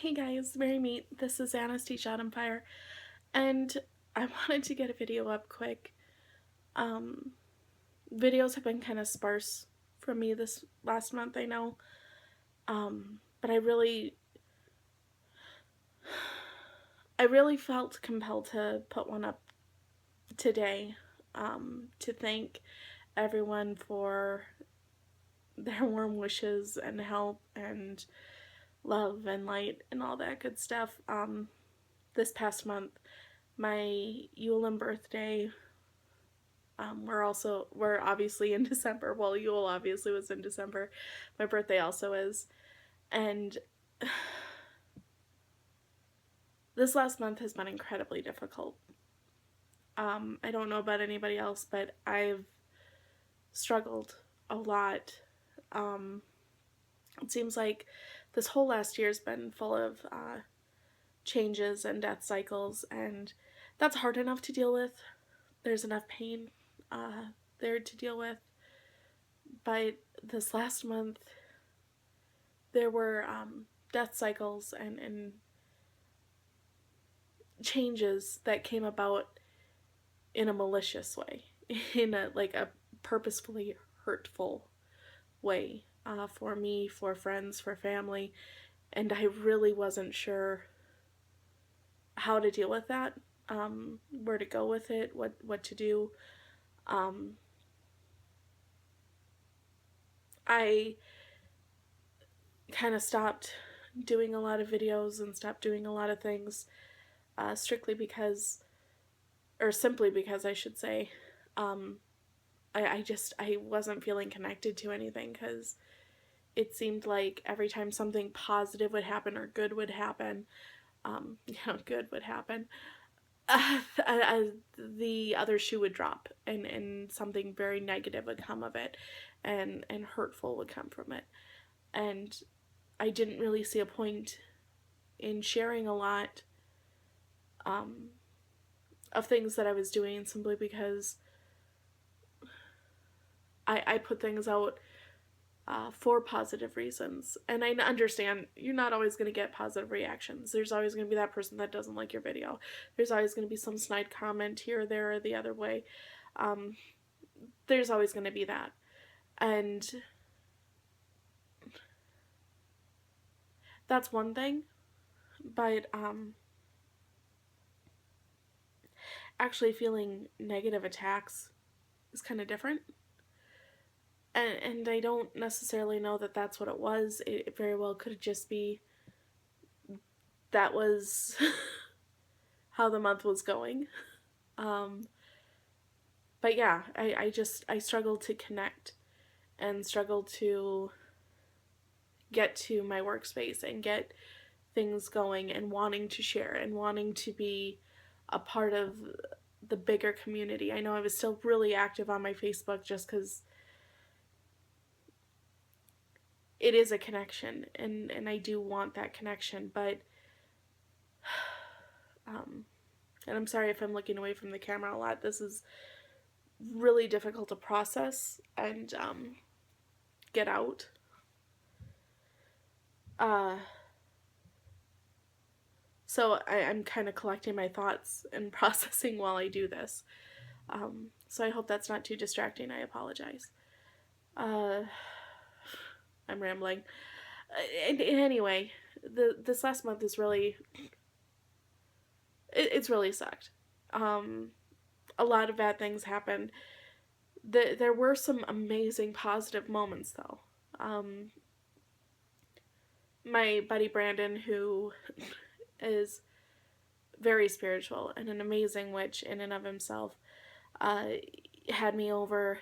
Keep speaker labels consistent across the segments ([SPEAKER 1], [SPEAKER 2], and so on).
[SPEAKER 1] Hey guys, Mary Meet. This is Anastasia Autumnfire, and I wanted to get a video up quick. Um, Videos have been kind of sparse from me this last month, I know, but I really felt compelled to put one up today, to thank everyone for their warm wishes and help and love and light and all that good stuff. This past month, my Yule and birthday, we're obviously in December. Well, Yule obviously was in December. My birthday also is. And this last month has been incredibly difficult. I don't know about anybody else, but I've struggled a lot. It seems like this whole last year's been full of changes and death cycles, and that's hard enough to deal with. There's enough pain there to deal with. But this last month, there were death cycles and changes that came about in a malicious way, in a purposefully hurtful way, for me, for friends, for family, and I really wasn't sure how to deal with that, where to go with it, what to do. I kind of stopped doing a lot of videos and stopped doing a lot of things, strictly because, or simply because I should say, I wasn't feeling connected to anything, because it seemed like every time something positive would happen or good would happen, good would happen, the other shoe would drop, and something very negative would come of it, and hurtful would come from it. And I didn't really see a point in sharing a lot of things that I was doing, simply because I put things out for positive reasons. And I understand you're not always going to get positive reactions. There's always going to be that person that doesn't like your video. There's always going to be some snide comment here, there, or the other way. There's always going to be that. And that's one thing. But actually feeling negative attacks is kind of different. And I don't necessarily know that that's what it was. It very well could just be that was how the month was going. But yeah, I struggled to connect and struggled to get to my workspace and get things going and wanting to share and wanting to be a part of the bigger community. I know I was still really active on my Facebook, just because it is a connection, and I do want that connection, but and I'm sorry if I'm looking away from the camera a lot. This is really difficult to process and get out. So I'm kind of collecting my thoughts and processing while I do this. So I hope that's not too distracting. I apologize. I'm rambling. And anyway, this last month is really, it's really sucked. A lot of bad things happened. There were some amazing positive moments, though. My buddy Brandon, who is very spiritual and an amazing witch in and of himself, had me over,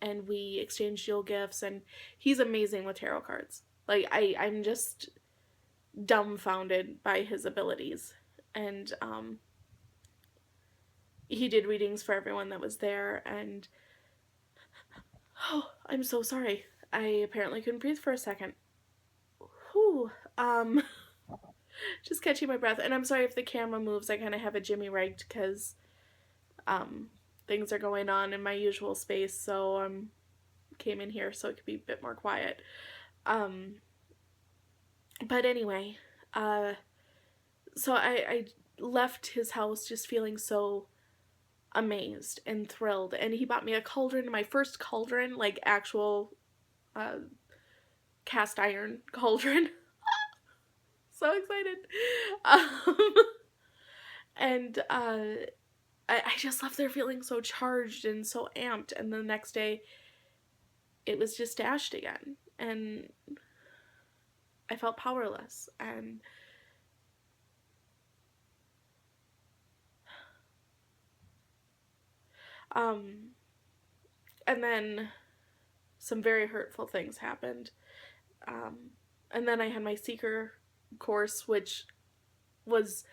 [SPEAKER 1] and we exchanged Yule gifts, and he's amazing with tarot cards. Like, I'm just dumbfounded by his abilities. And he did readings for everyone that was there, and oh, I'm so sorry. I apparently couldn't breathe for a second. Whew. Just catching my breath. And I'm sorry if the camera moves. I kind of have a jimmy rigged, because things are going on in my usual space, so I came in here so it could be a bit more quiet. But anyway, So I left his house just feeling so amazed and thrilled, and he bought me a cauldron, my first cauldron, like actual uh, cast iron cauldron. So excited. Um, and I just left there feeling so charged and so amped, and the next day it was just dashed again, and I felt powerless. Um, and then some very hurtful things happened. Um, and then I had my seeker course, which was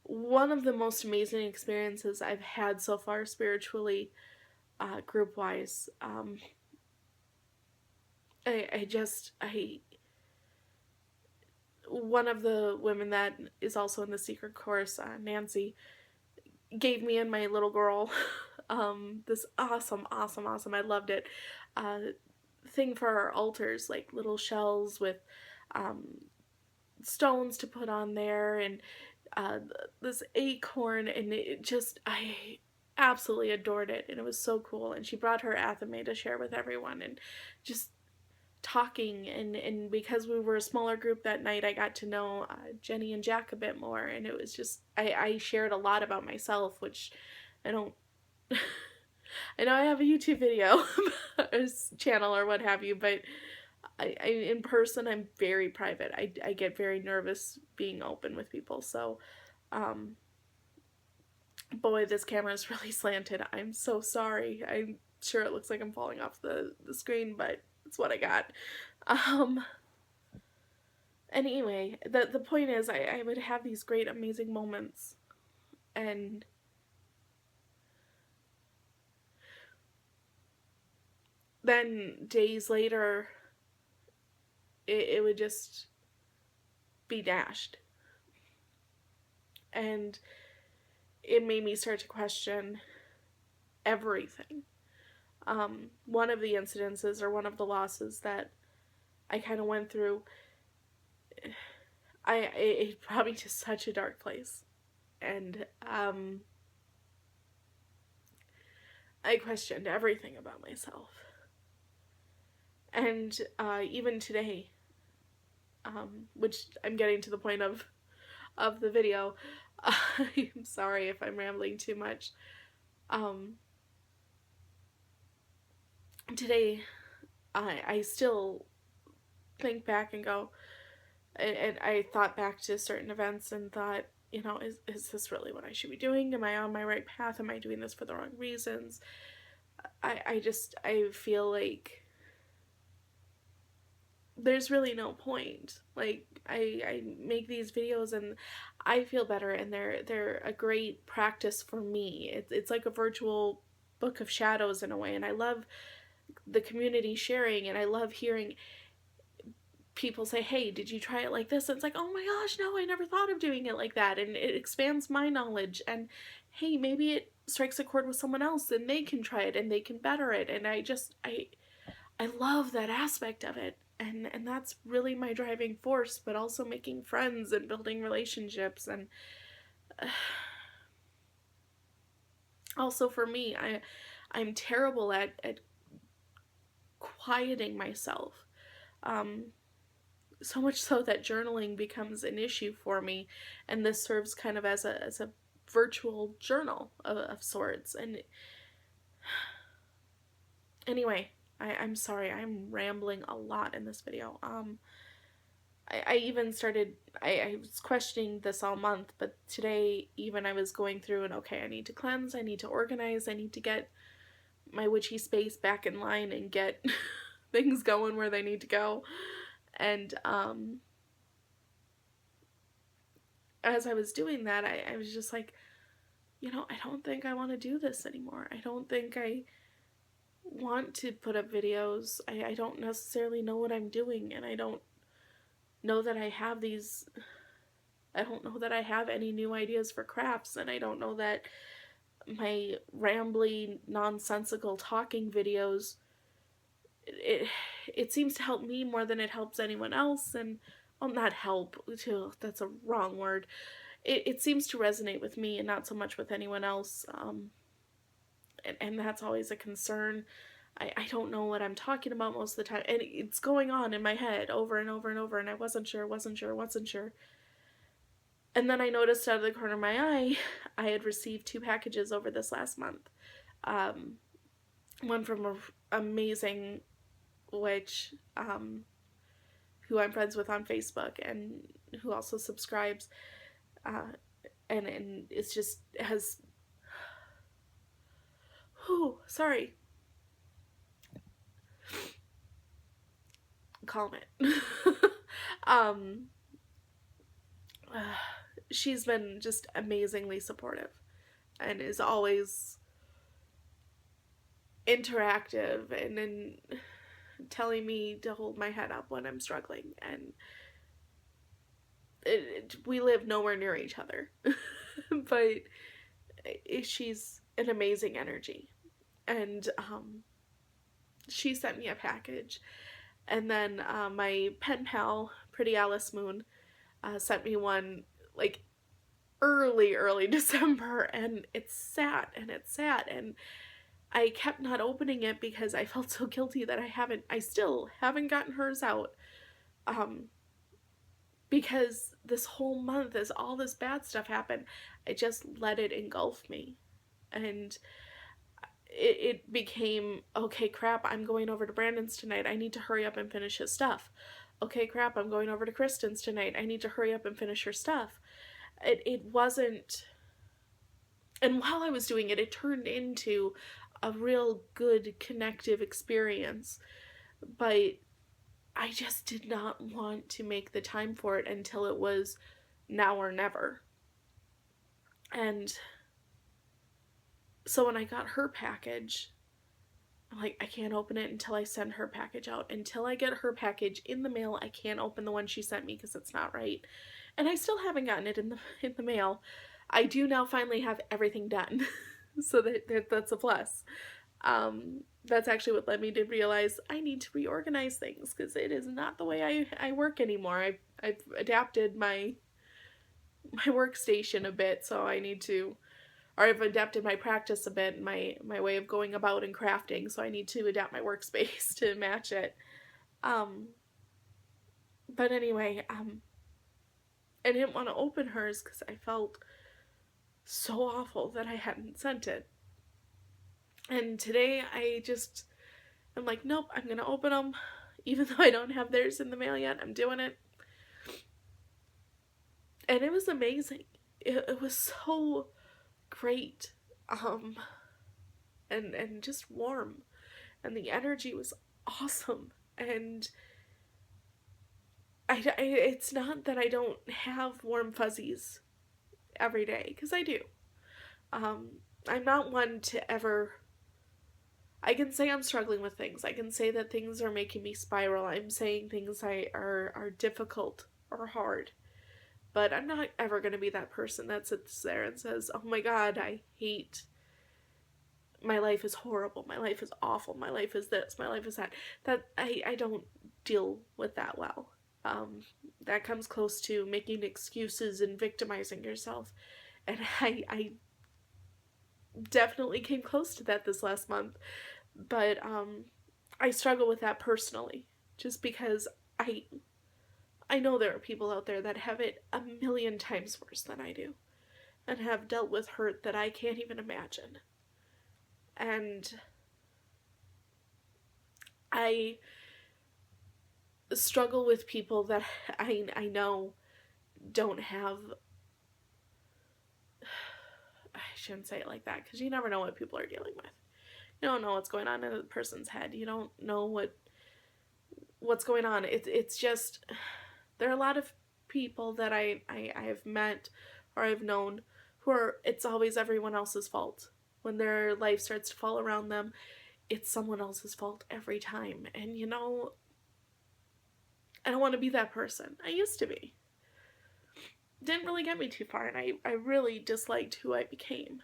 [SPEAKER 1] one of the most amazing experiences I've had so far spiritually, group wise. I one of the women that is also in the secret course, Nancy, gave me and my little girl this awesome, I loved it, uh, thing for our altars, like little shells with um, stones to put on there, and uh, this acorn, and I absolutely adored it, and it was so cool. And she brought her athame to share with everyone, and just talking, and because we were a smaller group that night, I got to know Jenny and Jack a bit more, and it was just I shared a lot about myself, which I don't. I know I have a YouTube video channel or what have you, but I in person I'm very private. I get very nervous being open with people. So, um, boy, this camera is really slanted. I'm so sorry. I'm sure it looks like I'm falling off the screen, but it's what I got. Um, anyway, the point is, I would have these great, amazing moments, and then days later, it would just be dashed. And it made me start to question everything. One of the incidences, or one of the losses that I kind of went through, it brought me to such a dark place. And I questioned everything about myself. And even today, which I'm getting to the point of the video, I'm sorry if I'm rambling too much. Today, I still think back and go, and I thought back to certain events and thought, you know, is this really what I should be doing? Am I on my right path? Am I doing this for the wrong reasons? I feel like there's really no point. Like, I make these videos and I feel better, and they're a great practice for me. It's like a virtual book of shadows in a way, and I love the community sharing, and I love hearing people say, hey, did you try it like this? And it's like, oh my gosh, no, I never thought of doing it like that. And it expands my knowledge, and hey, maybe it strikes a chord with someone else and they can try it and they can better it. And I love that aspect of it. And that's really my driving force, but also making friends and building relationships. And also for me, I'm terrible at quieting myself. So much so that journaling becomes an issue for me, and this serves kind of as a virtual journal of sorts. And anyway, I'm sorry, I'm rambling a lot in this video. I even started, I was questioning this all month, but today even I was going through and, okay, I need to cleanse, I need to organize, I need to get my witchy space back in line and get things going where they need to go. And as I was doing that, I was just like, you know, I don't think I want to do this anymore. I don't think I want to put up videos. I don't necessarily know what I'm doing, and I don't know that I have any new ideas for crafts, and I don't know that my rambly, nonsensical talking videos, it seems to help me more than it helps anyone else. And well, not help, that's a wrong word. It seems to resonate with me and not so much with anyone else. And that's always a concern. I don't know what I'm talking about most of the time, and it's going on in my head over and over and over, and I wasn't sure. And then I noticed out of the corner of my eye, I had received 2 packages over this last month. Um, one from an amazing witch, who I'm friends with on Facebook, and who also subscribes, and it's just has, sorry, calm it. um, she's been just amazingly supportive and is always interactive and telling me to hold my head up when I'm struggling. And we live nowhere near each other, but she's an amazing energy. And she sent me a package. And then my pen pal, Pretty Alice Moon, sent me one like early December, and it's sad, and I kept not opening it because I felt so guilty that I still haven't gotten hers out, because this whole month, as all this bad stuff happened, I just let it engulf me, and it became, okay, crap, I'm going over to Brandon's tonight, I need to hurry up and finish his stuff. Okay, crap, I'm going over to Kristen's tonight, I need to hurry up and finish her stuff. It wasn't, and while I was doing it, it turned into a real good connective experience, but I just did not want to make the time for it until it was now or never. And so when I got her package, I'm like, I can't open it until I send her package out. Until I get her package in the mail, I can't open the one she sent me because it's not right. And I still haven't gotten it in the mail. I do now finally have everything done, so that's a plus. That's actually what led me to realize I need to reorganize things, because it is not the way I work anymore. I've adapted my workstation a bit, so I need to, or I've adapted my practice a bit, my way of going about and crafting, so I need to adapt my workspace to match it. But anyway, I didn't want to open hers because I felt so awful that I hadn't sent it. And today I'm like, nope, I'm going to open them. Even though I don't have theirs in the mail yet, I'm doing it. And it was amazing. It was so great. And just warm. And the energy was awesome. And it's not that I don't have warm fuzzies every day, because I do. I'm not one to ever, I can say I'm struggling with things. I can say that things are making me spiral. I'm saying things are difficult or hard. But I'm not ever going to be that person that sits there and says, oh my God, I hate, my life is horrible, my life is awful, my life is this, my life is that. That I don't deal with that well. That comes close to making excuses and victimizing yourself. And I definitely came close to that this last month. But I struggle with that personally, just because I know there are people out there that have it a million times worse than I do, and have dealt with hurt that I can't even imagine. And I struggle with people that I know don't have, I shouldn't say it like that, because you never know what people are dealing with. You don't know what's going on in a person's head. You don't know what's going on. It's just, there are a lot of people that I have met or I've known who are, it's always everyone else's fault. When their life starts to fall around them, it's someone else's fault every time. And I don't want to be that person. I used to be. Didn't really get me too far, and I really disliked who I became.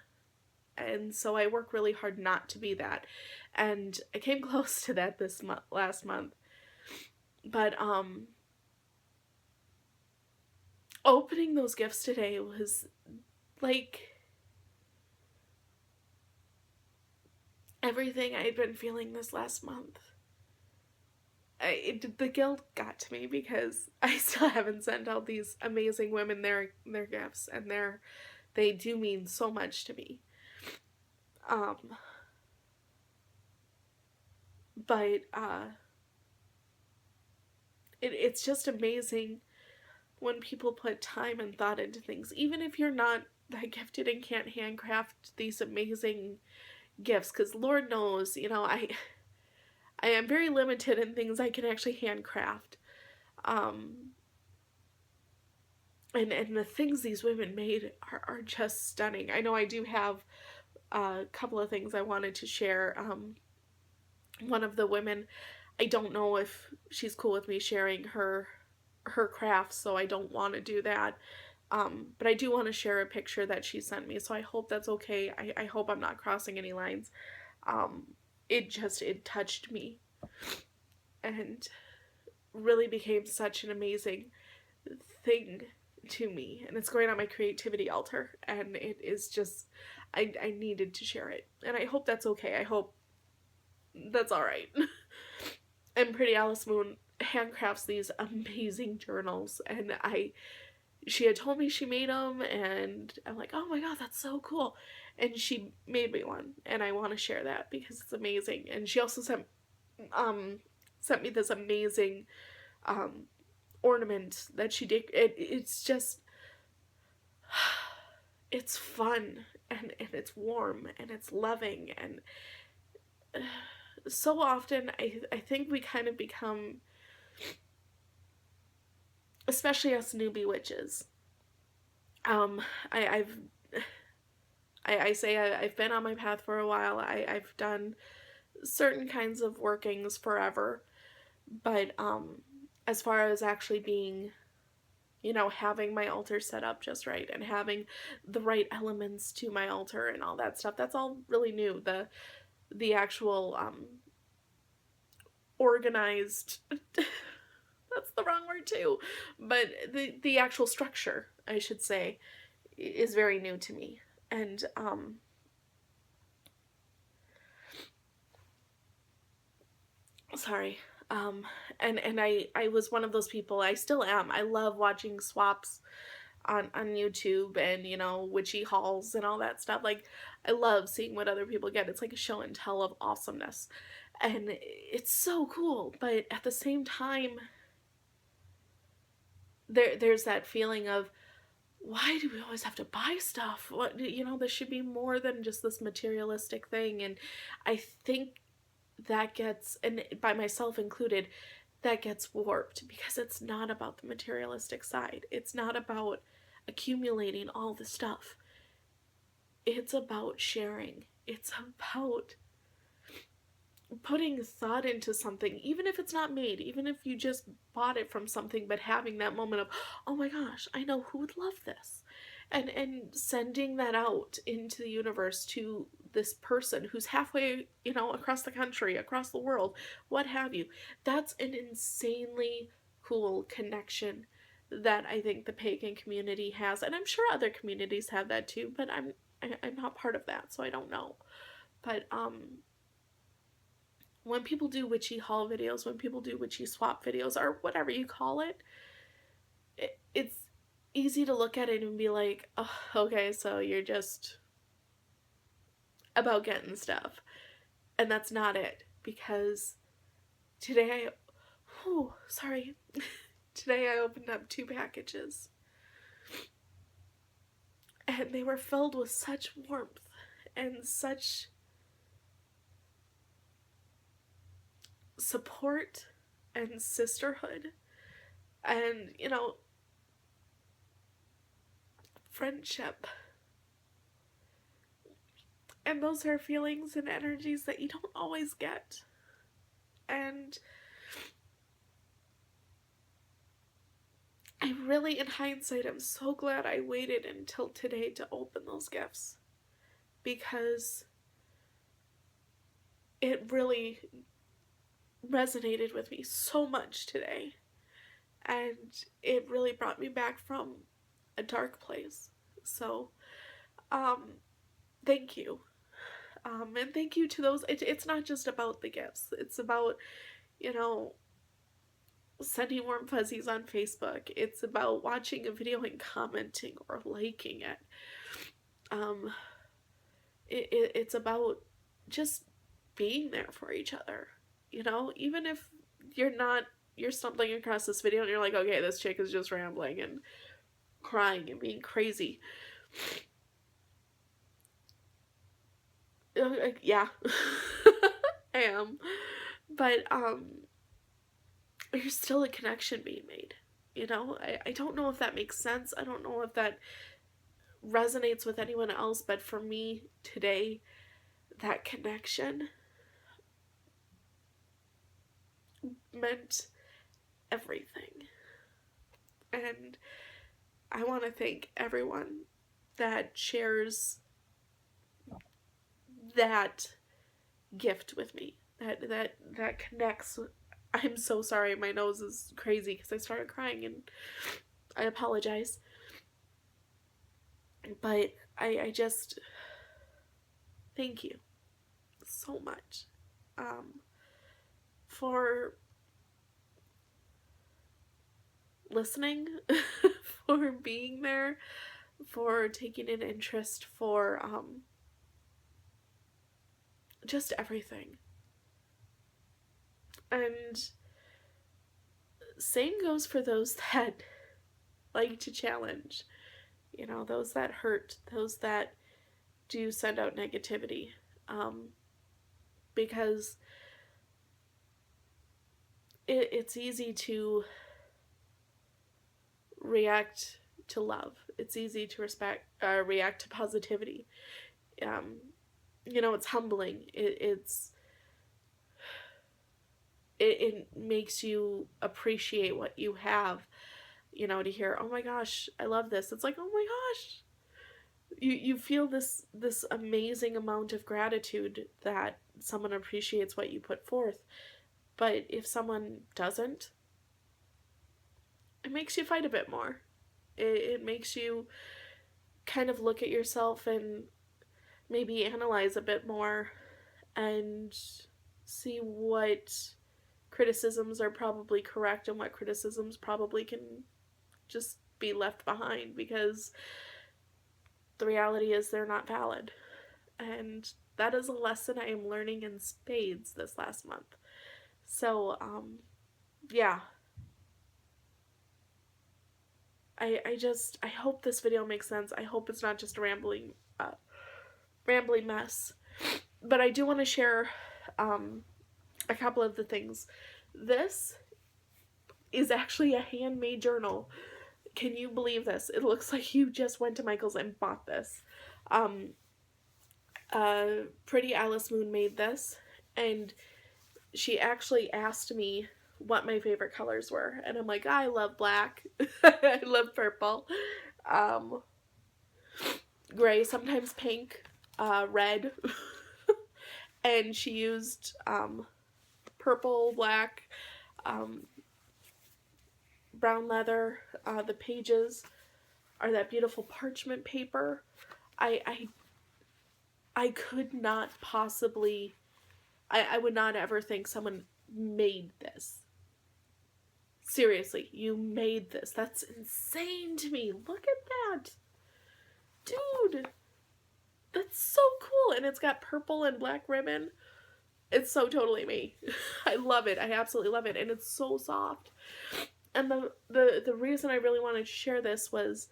[SPEAKER 1] And so I work really hard not to be that. And I came close to that last month. But opening those gifts today was like everything I'd been feeling this last month. The guilt got to me because I still haven't sent out these amazing women their gifts, and they do mean so much to me. Um, but it's just amazing when people put time and thought into things, even if you're not that gifted and can't handcraft these amazing gifts, because Lord knows, I am very limited in things I can actually handcraft. And the things these women made are just stunning. I know I do have a couple of things I wanted to share. One of the women, I don't know if she's cool with me sharing her crafts, so I don't want to do that. But I do want to share a picture that she sent me, so I hope that's okay. I hope I'm not crossing any lines. It touched me and really became such an amazing thing to me, and it's going on my creativity altar, and it is just, I needed to share it, and I hope that's okay. I hope that's all right. And Pretty Alice Moon handcrafts these amazing journals, and she had told me she made them, and I'm like, oh my god, that's so cool. And she made me one, and I want to share that because it's amazing. And she also sent me this amazing ornament that she did. It's just, it's fun, and it's warm, and it's loving, and so often I think we kind of become, especially us newbie witches, I say I've been on my path for a while. I've done certain kinds of workings forever, but as far as actually being, having my altar set up just right and having the right elements to my altar and all that stuff, that's all really new. The actual organized that's the wrong word too, but the actual structure, I should say, is very new to me. And sorry. And I was one of those people, I still am. I love watching swaps on YouTube and, witchy hauls and all that stuff. Like, I love seeing what other people get. It's like a show and tell of awesomeness. And it's so cool, but at the same time, there's that feeling of, why do we always have to buy stuff? What, there should be more than just this materialistic thing. And I think that gets, and by myself included, that gets warped because it's not about the materialistic side. It's not about accumulating all the stuff. It's about sharing. It's about putting thought into something, even if it's not made, even if you just bought it from something, but having that moment of, oh my gosh, I know who would love this. And sending that out into the universe to this person who's halfway, across the country, across the world, what have you. That's an insanely cool connection that I think the pagan community has, and I'm sure other communities have that too, but I'm not part of that, so I don't know. But when people do witchy haul videos, when people do witchy swap videos, or whatever you call it, it's easy to look at it and be like, oh, okay, so you're just about getting stuff. And that's not it, because today today I opened up 2 packages, and they were filled with such warmth and such support and sisterhood and, friendship. And those are feelings and energies that you don't always get. And I really, in hindsight, I'm so glad I waited until today to open those gifts, because it really resonated with me so much today. And it really brought me back from a dark place. So, thank you. And thank you to those. It's not just about the gifts. It's about, you know, sending warm fuzzies on Facebook. It's about watching a video and commenting or liking it. Um, it's about just being there for each other. You know, even if you're stumbling across this video and you're like, okay, this chick is just rambling and crying and being crazy. Yeah, I am. But, there's still a connection being made. You know, I don't know if that makes sense. I don't know if that resonates with anyone else, but for me today, that connection meant everything. And I want to thank everyone that shares that gift with me, that connects. I'm so sorry, my nose is crazy because I started crying, and I apologize. But I just thank you so much, for listening, for being there, for taking an interest, for just everything. And same goes for those that like to challenge, you know, those that hurt, those that do send out negativity, because it's easy to react to love. It's easy to react to positivity. You know, it's humbling. It makes you appreciate what you have. You know, to hear, oh my gosh, I love this. It's like, oh my gosh, you feel this amazing amount of gratitude that someone appreciates what you put forth. But if someone doesn't, it makes you fight a bit more. It makes you kind of look at yourself and maybe analyze a bit more and see what criticisms are probably correct and what criticisms probably can just be left behind, because the reality is they're not valid. And that is a lesson I am learning in spades this last month. So, yeah. I hope this video makes sense. I hope it's not just a rambling mess. But I do want to share a couple of the things. This is actually a handmade journal. Can you believe this? It looks like you just went to Michael's and bought this. Pretty Alice Moon made this, and she actually asked me what my favorite colors were, and I'm like, I love black. I love purple, gray, sometimes pink, red. And she used purple, black, brown leather. The pages are that beautiful parchment paper. I could not possibly, I would not ever think someone made this. Seriously, you made this. That's insane to me. Look at that. Dude, that's so cool. And it's got purple and black ribbon. It's so totally me. I love it. I absolutely love it. And it's so soft. And the reason I really wanted to share this was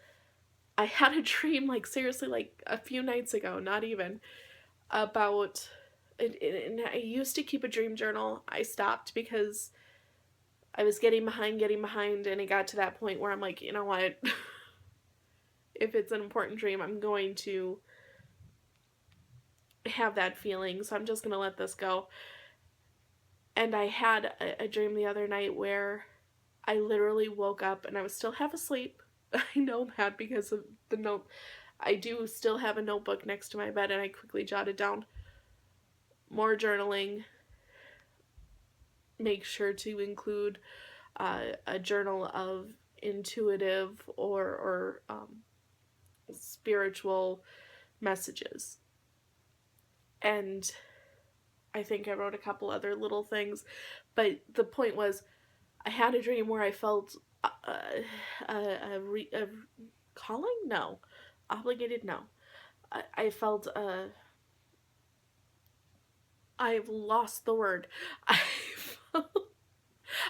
[SPEAKER 1] I had a dream, like seriously, like a few nights ago, not even, about, and I used to keep a dream journal. I stopped because I was getting behind, and it got to that point where I'm like, you know what, if it's an important dream, I'm going to have that feeling, so I'm just going to let this go. And I had a dream the other night where I literally woke up and I was still half asleep. I know that because of the note. I do still have a notebook next to my bed, and I quickly jotted down more journaling. Make sure to include a journal of intuitive or spiritual messages. And I think I wrote a couple other little things, but the point was, I had a dream where I felt a calling? No. Obligated? No. I felt I've lost the word. I felt,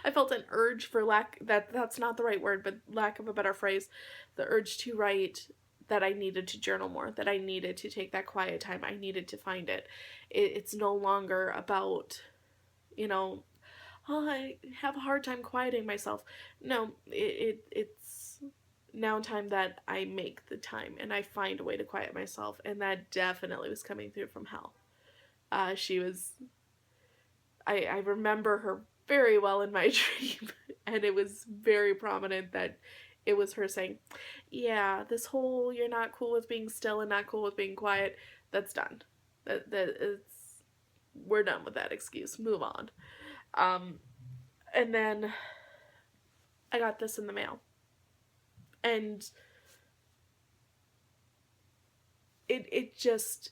[SPEAKER 1] I felt an urge, for that's not the right word, but lack of a better phrase, the urge to write, that I needed to journal more, that I needed to take that quiet time, I needed to find it. It's no longer about, oh, I have a hard time quieting myself. No, it's now time that I make the time and I find a way to quiet myself, and that definitely was coming through from hell. She was, I remember her very well in my dream, and it was very prominent that it was her saying, yeah, this whole you're not cool with being still and not cool with being quiet, that's done. We're done with that excuse. Move on. And then I got this in the mail. And it just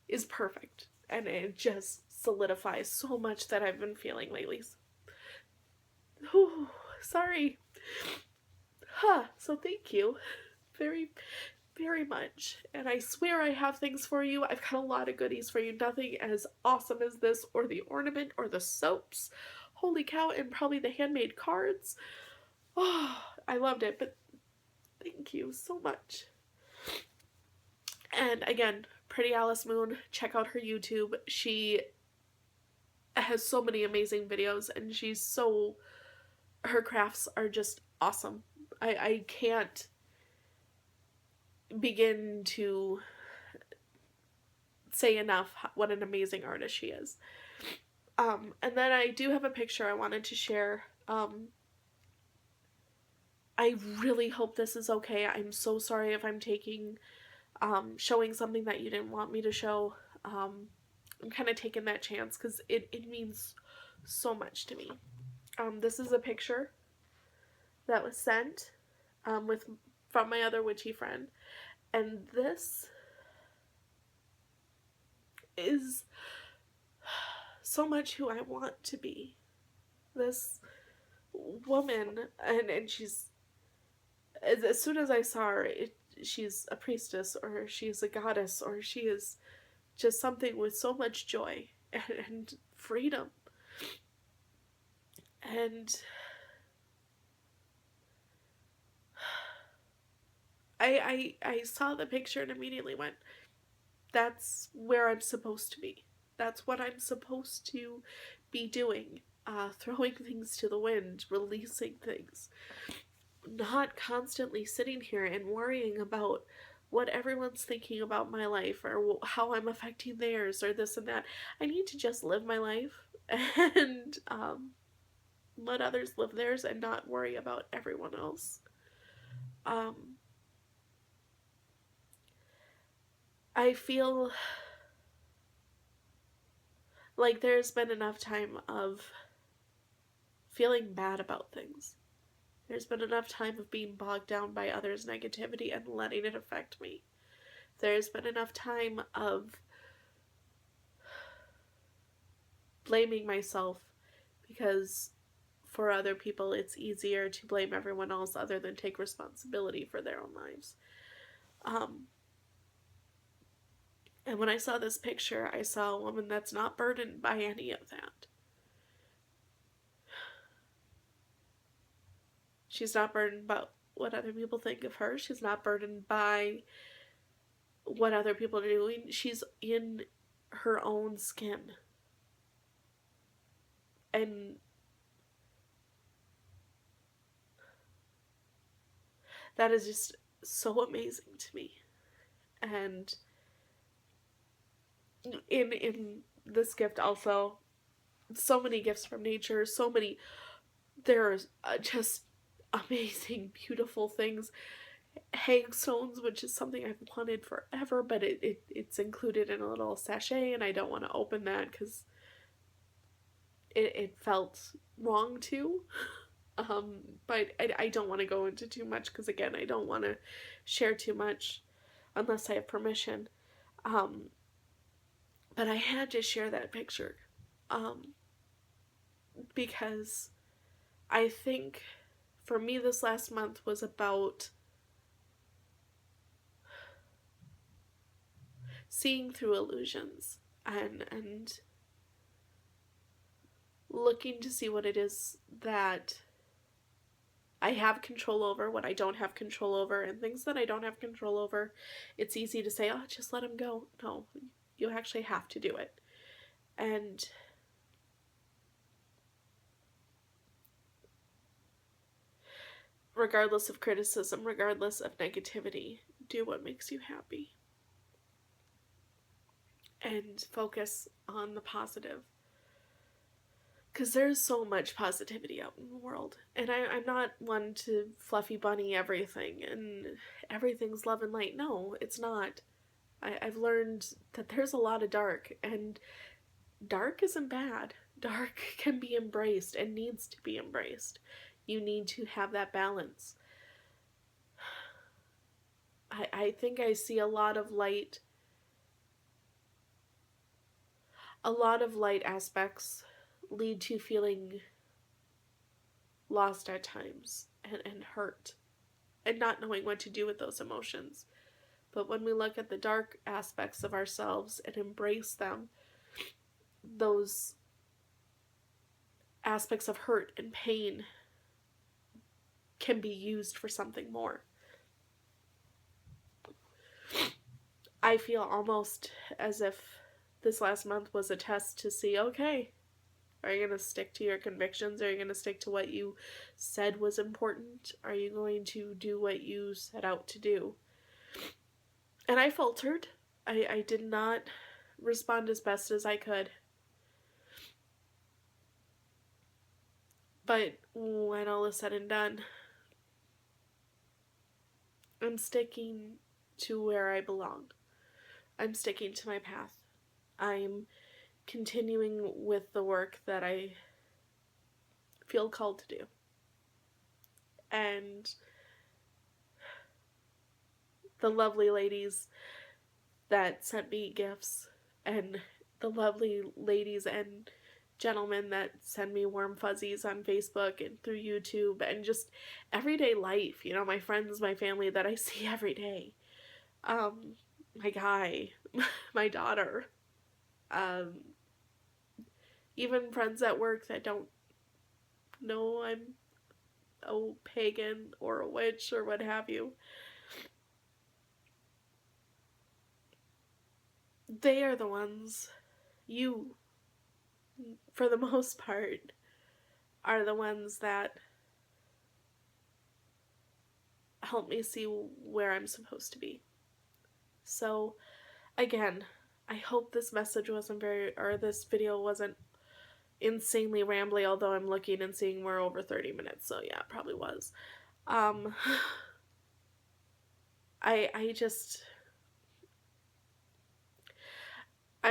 [SPEAKER 1] is perfect. And it just solidifies so much that I've been feeling lately. Whew, sorry. So thank you very, very much. And I swear I have things for you. I've got a lot of goodies for you. Nothing as awesome as this, or the ornament, or the soaps. Holy cow, and probably the handmade cards. Oh, I loved it, but thank you so much. And again, Pretty Alice Moon, check out her YouTube. She has so many amazing videos, and her crafts are just awesome. I can't begin to say enough what an amazing artist she is. And then I do have a picture I wanted to share. I really hope this is okay. I'm so sorry if I'm showing something that you didn't want me to show. I'm kind of taking that chance because it means so much to me. This is a picture that was sent from my other witchy friend, and this is so much who I want to be. This woman, and she's, as soon as I saw her, she's a priestess, or she's a goddess, or she is just something with so much joy and freedom. And I saw the picture and immediately went, that's where I'm supposed to be. That's what I'm supposed to be doing. Throwing things to the wind, releasing things. Not constantly sitting here and worrying about what everyone's thinking about my life, or how I'm affecting theirs, or this and that. I need to just live my life and let others live theirs and not worry about everyone else. I feel like there's been enough time of feeling bad about things. There's been enough time of being bogged down by others' negativity and letting it affect me. There's been enough time of blaming myself, because for other people it's easier to blame everyone else other than take responsibility for their own lives. And when I saw this picture, I saw a woman that's not burdened by any of that. She's not burdened by what other people think of her. She's not burdened by what other people are doing. She's in her own skin. And that is just so amazing to me. And in this gift also, so many gifts from nature, there's just amazing, beautiful things. Hagstones, which is something I've wanted forever, but it's included in a little sachet, and I don't want to open that because it felt wrong to. But I don't want to go into too much because, again, I don't want to share too much unless I have permission. Um, but I had to share that picture because I think for me this last month was about seeing through illusions and looking to see what it is that I have control over, what I don't have control over, and things that I don't have control over. It's easy to say, oh, just let them go. No, you actually have to do it. And regardless of criticism, regardless of negativity, do what makes you happy. And focus on the positive. Because there's so much positivity out in the world. And I'm not one to fluffy bunny everything and everything's love and light. No, it's not. I've learned that there's a lot of dark, and dark isn't bad. Dark can be embraced and needs to be embraced. You need to have that balance. I think I see a lot of light aspects lead to feeling lost at times and hurt and not knowing what to do with those emotions. But when we look at the dark aspects of ourselves and embrace them, those aspects of hurt and pain can be used for something more. I feel almost as if this last month was a test to see, okay, are you going to stick to your convictions? Are you going to stick to what you said was important? Are you going to do what you set out to do? And I faltered. I did not respond as best as I could. But when all is said and done, I'm sticking to where I belong. I'm sticking to my path. I'm continuing with the work that I feel called to do. And the lovely ladies that sent me gifts, and the lovely ladies and gentlemen that send me warm fuzzies on Facebook and through YouTube, and just everyday life, you know, my friends, my family that I see every day. My guy, my daughter, even friends at work that don't know I'm a pagan or a witch or what have you. They are the ones, you, for the most part, are the ones that help me see where I'm supposed to be. So, again, I hope this message wasn't this video wasn't insanely rambly, although I'm looking and seeing we're over 30 minutes, so yeah, it probably was. I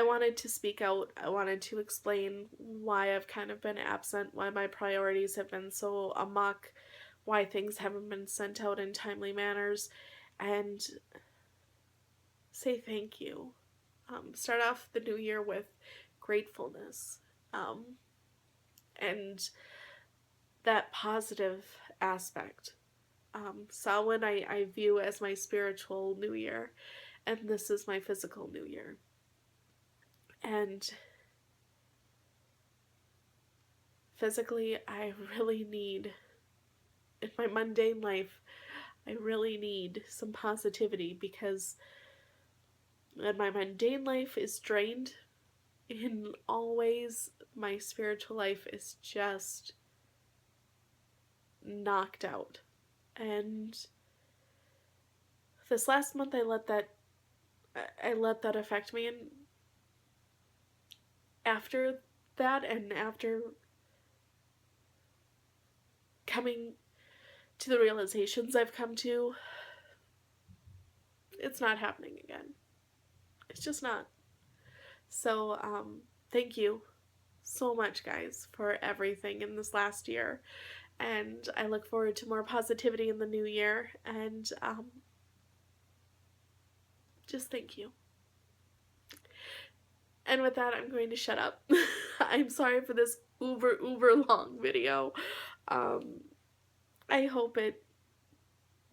[SPEAKER 1] wanted to speak out. I wanted to explain why I've kind of been absent, why my priorities have been so amok, why things haven't been sent out in timely manners, and say thank you. Start off the new year with gratefulness, and that positive aspect. Samhain I view as my spiritual new year, and this is my physical new year. And physically, I really need, in my mundane life, I really need some positivity, because when my mundane life is drained in all ways, my spiritual life is just knocked out. And this last month I let that affect me, and after that, and after coming to the realizations I've come to, it's not happening again. It's just not. So, thank you so much, guys, for everything in this last year. and I look forward to more positivity in the new year, and just thank you. And with that, I'm going to shut up. I'm sorry for this uber long video. I hope it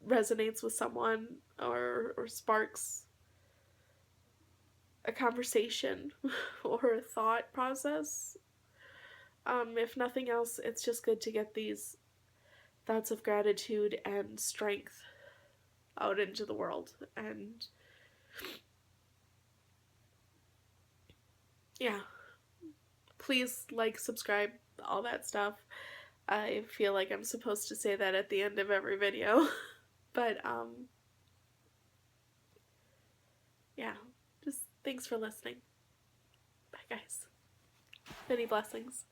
[SPEAKER 1] resonates with someone or sparks a conversation or a thought process. If nothing else, it's just good to get these thoughts of gratitude and strength out into the world. And yeah, please like, subscribe, all that stuff. I feel like I'm supposed to say that at the end of every video. But yeah, just thanks for listening. Bye guys. Many blessings.